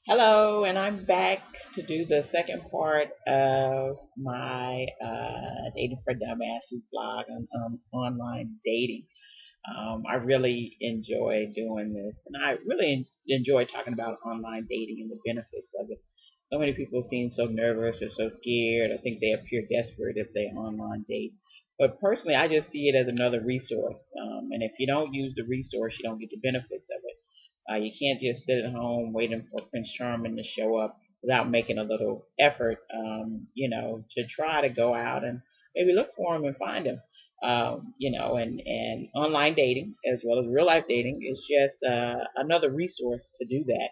Hello, and I'm back to do the second part of my Dating for Dumbasses blog on online dating. I really enjoy doing this, and I really enjoy talking about online dating and the benefits of it. So many people seem so nervous or so scared. I think they appear desperate if they online date. But personally, I just see it as another resource. And if you don't use the resource, you don't get the benefits of it. You can't just sit at home waiting for Prince Charming to show up without making a little effort, to try to go out and maybe look for him and find him. And online dating as well as real life dating is just another resource to do that.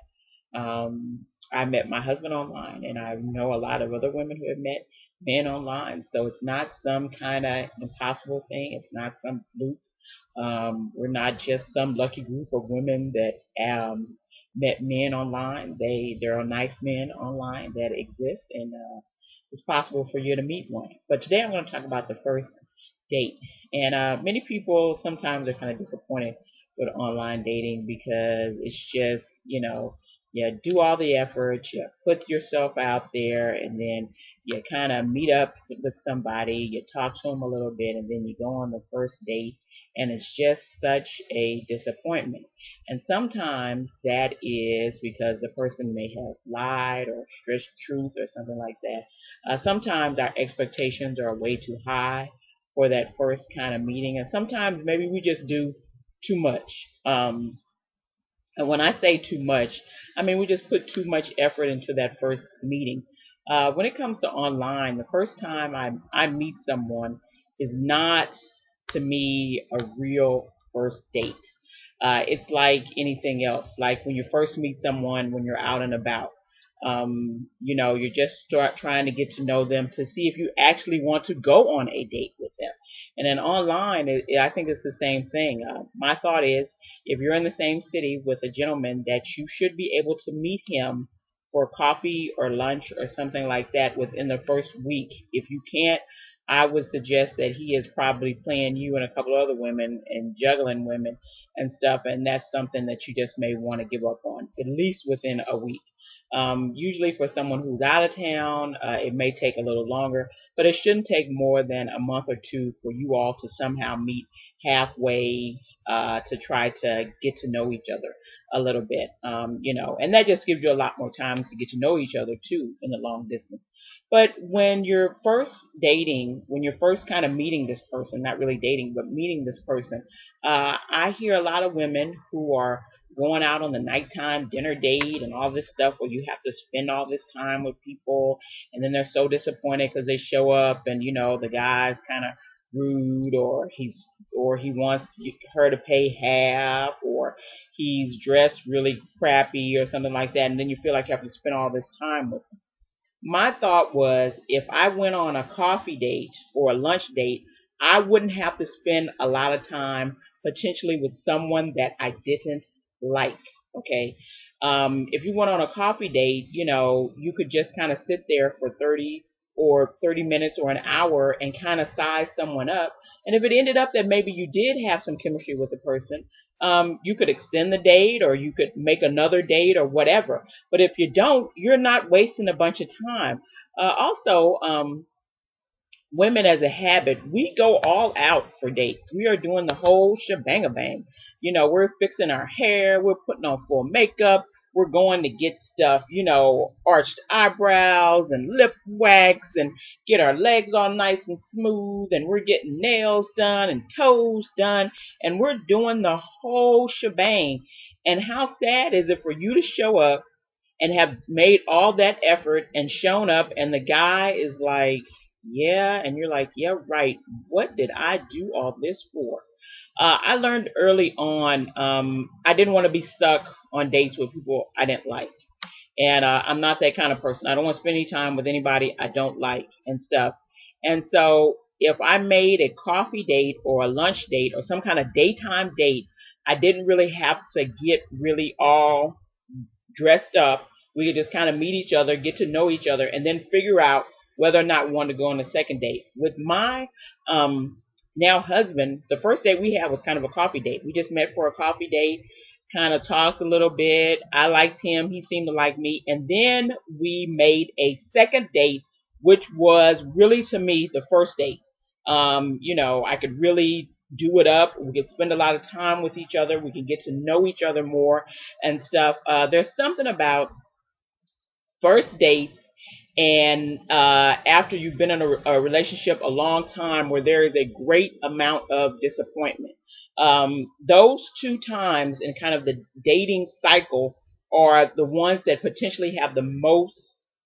I met my husband online, and I know a lot of other women who have met men online. So it's not some kind of impossible thing. It's not some fluke. We're not just some lucky group of women that met men online. There are nice men online that exist, and it's possible for you to meet one. But today I'm going to talk about the first date. And many people sometimes are kind of disappointed with online dating because it's just, you do all the effort, you put yourself out there, and then you kind of meet up with somebody, you talk to them a little bit, and then you go on the first date, and it's just such a disappointment. And sometimes that is because the person may have lied or stretched truth or something like that. Sometimes our expectations are way too high for that first kind of meeting, and sometimes maybe we just do too much. And when I say too much, I mean we just put too much effort into that first meeting. When it comes to online, the first time I meet someone is not, to me, a real first date. It's like anything else. Like when you first meet someone when you're out and about. You just start trying to get to know them to see if you actually want to go on a date with them. And then online, I think it's the same thing. My thought is, if you're in the same city with a gentleman, that you should be able to meet him for coffee or lunch or something like that within the first week. If you can't, I would suggest that he is probably playing you and a couple other women and juggling women and stuff, and that's something that you just may want to give up on, at least within a week. Usually for someone who's out of town, it may take a little longer, but it shouldn't take more than a month or two for you all to somehow meet halfway, to try to get to know each other a little bit. And that just gives you a lot more time to get to know each other too in the long distance. But when you're first dating, when you're first kind of meeting this person, not really dating, but meeting this person, I hear a lot of women who are going out on the nighttime dinner date and all this stuff where you have to spend all this time with people, and then they're so disappointed because they show up and the guy's kind of rude, or he wants her to pay half, or he's dressed really crappy or something like that, and then you feel like you have to spend all this time with him. My thought was, if I went on a coffee date or a lunch date, I wouldn't have to spend a lot of time potentially with someone that I didn't like. Okay. If you went on a coffee date, you could just kind of sit there for 30 minutes or an hour and kind of size someone up. And if it ended up that maybe you did have some chemistry with the person, you could extend the date, or you could make another date, or whatever. But if you don't, you're not wasting a bunch of time. Also, women as a habit, we go all out for dates. We are doing the whole shebang. We're fixing our hair, we're putting on full makeup, we're going to get stuff, arched eyebrows and lip wax, and get our legs all nice and smooth, and we're getting nails done and toes done, and we're doing the whole shebang. And how sad is it for you to show up and have made all that effort and shown up, and the guy is like, yeah, and you're like, yeah, right, what did I do all this for? I learned early on, I didn't want to be stuck on dates with people I didn't like. And I'm not that kind of person. I don't want to spend any time with anybody I don't like and stuff. And so if I made a coffee date or a lunch date or some kind of daytime date, I didn't really have to get really all dressed up. We could just kind of meet each other, get to know each other, and then figure out whether or not we want to go on a second date. With my now husband, the first date we had was kind of a coffee date. We just met for a coffee date, kind of talked a little bit. I liked him. He seemed to like me. And then we made a second date, which was really to me the first date. I could really do it up. We could spend a lot of time with each other. We could get to know each other more and stuff. There's something about first dates and after you've been in a relationship a long time where there is a great amount of disappointment. Those two times in kind of the dating cycle are the ones that potentially have the most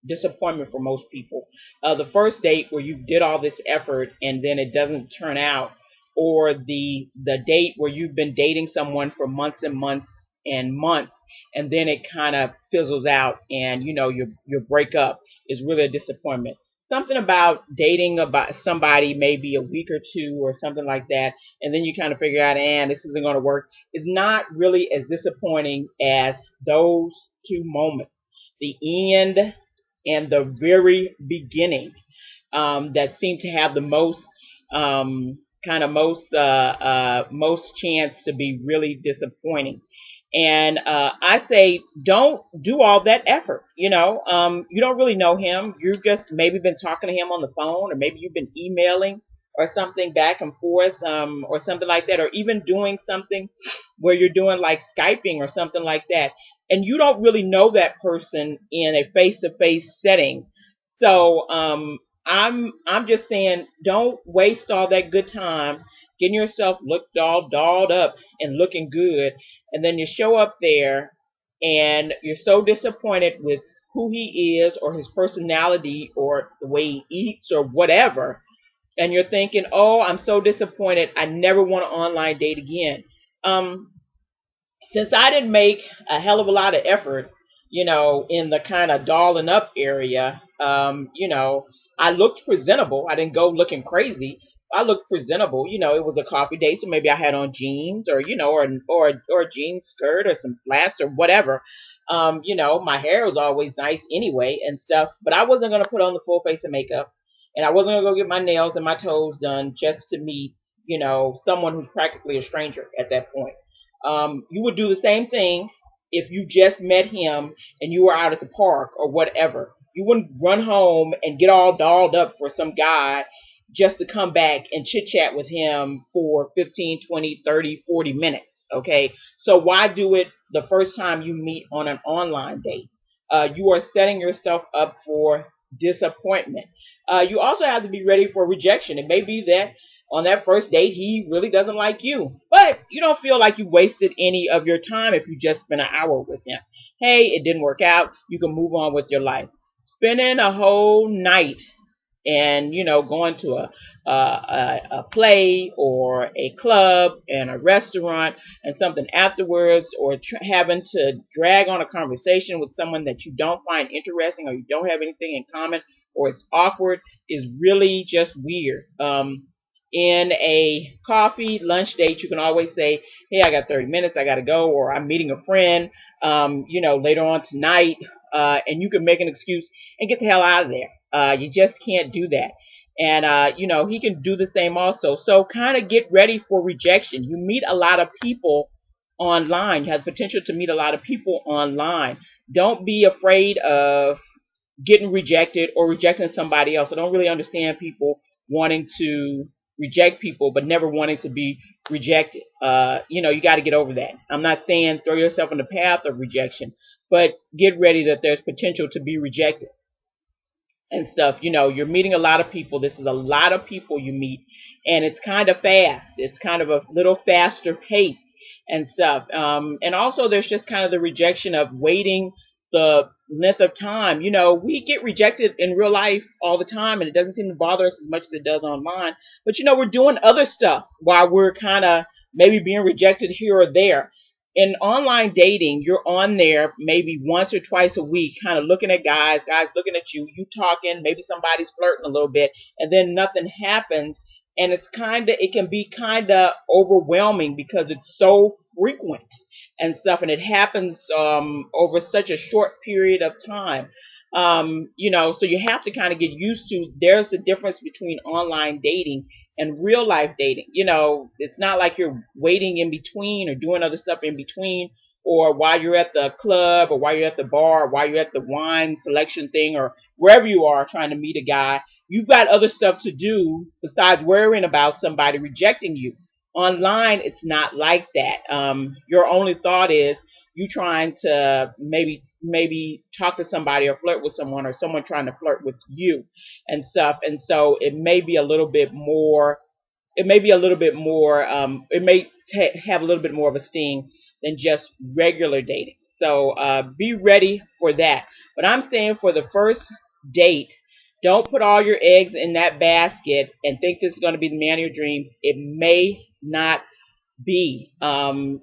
disappointment for most people. The first date where you did all this effort and then it doesn't turn out, or the date where you've been dating someone for months and months and months, and then it kind of fizzles out, and your breakup is really a disappointment. Something about dating about somebody maybe a week or two or something like that, and then you kind of figure out, and this isn't going to work, is not really as disappointing as those two moments, the end and the very beginning, that seem to have the most most chance to be really disappointing. And I say, don't do all that effort. You don't really know him. You've just maybe been talking to him on the phone, or maybe you've been emailing or something back and forth, or something like that, or even doing something where you're doing like Skyping or something like that. And you don't really know that person in a face-to-face setting. So I'm just saying, don't waste all that good time getting yourself looked all dolled up and looking good, and then you show up there and you're so disappointed with who he is or his personality or the way he eats or whatever, and you're thinking, oh, I'm so disappointed, I never want to online date again. Since I didn't make a hell of a lot of effort, in the kind of dolling up area, I looked presentable. I didn't go looking crazy. I looked presentable. It was a coffee date, so maybe I had on jeans, or or a jean skirt or some flats or whatever. My hair was always nice anyway and stuff, but I wasn't gonna put on the full face of makeup, and I wasn't gonna go get my nails and my toes done just to meet, someone who's practically a stranger at that point. You would do the same thing if you just met him and you were out at the park or whatever. You wouldn't run home and get all dolled up for some guy just to come back and chit chat with him for 15, 20, 30, 40 minutes. Okay. So why do it the first time you meet on an online date? You are setting yourself up for disappointment. You also have to be ready for rejection. It may be that on that first date he really doesn't like you, but you don't feel like you wasted any of your time if you just spent an hour with him. Hey, it didn't work out. You can move on with your life. Spending a whole night and going to a play or a club and a restaurant and something afterwards, or having to drag on a conversation with someone that you don't find interesting, or you don't have anything in common, or it's awkward, is really just weird. In a coffee lunch date, you can always say, hey, I got 30 minutes, I got to go, or I'm meeting a friend, later on tonight, and you can make an excuse and get the hell out of there. You just can't do that. And, he can do the same also. So kind of get ready for rejection. You meet a lot of people online. You have the potential to meet a lot of people online. Don't be afraid of getting rejected or rejecting somebody else. I don't really understand wanting to reject people but never wanting to be rejected. You got to get over that. I'm not saying throw yourself in the path of rejection, but get ready that there's potential to be rejected and stuff. You're meeting a lot of people. This is a lot of people you meet, and it's kind of fast. It's kind of a little faster pace and stuff. And also there's just kind of the rejection of waiting the length of time. We get rejected in real life all the time, and it doesn't seem to bother us as much as it does online. But we're doing other stuff while we're kind of maybe being rejected here or there. In online dating, you're on there maybe once or twice a week, kind of looking at guys looking at you, you talking, maybe somebody's flirting a little bit, and then nothing happens. And it can be kind of overwhelming because it's so frequent and stuff, and it happens over such a short period of time. So you have to kind of get used to, there's a difference between online dating and real life dating. It's not like you're waiting in between or doing other stuff in between or while you're at the club, or while you're at the bar, or while you're at the wine selection thing, or wherever you are trying to meet a guy, you've got other stuff to do besides worrying about somebody rejecting you. Online, it's not like that. Your only thought is you trying to maybe talk to somebody or flirt with someone, or someone trying to flirt with you and stuff. And so it may be a little bit more, it may have a little bit more of a sting than just regular dating. So be ready for that. But I'm saying for the first date, don't put all your eggs in that basket and think this is going to be the man of your dreams. It may not be.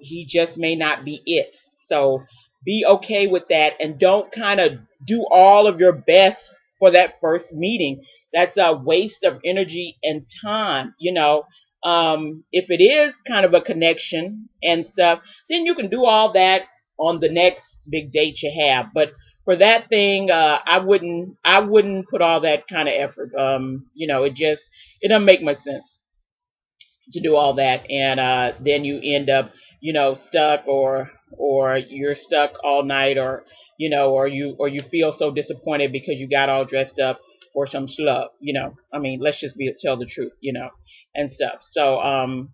He just may not be it. So be okay with that, and don't kind of do all of your best for that first meeting. That's a waste of energy and time. If it is kind of a connection and stuff, then you can do all that on the next big date you have. But for that thing, I wouldn't put all that kind of effort. It doesn't make much sense to do all that, and then you end up stuck, or you're stuck all night, or you feel so disappointed because you got all dressed up for some schlub. I mean, let's just tell the truth, and stuff. So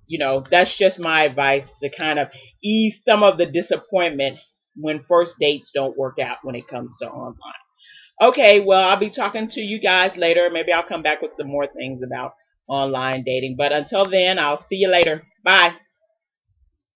that's just my advice, to kind of ease some of the disappointment when first dates don't work out when it comes to online. Okay, well, I'll be talking to you guys later. Maybe I'll come back with some more things about online dating. But until then, I'll see you later. Bye.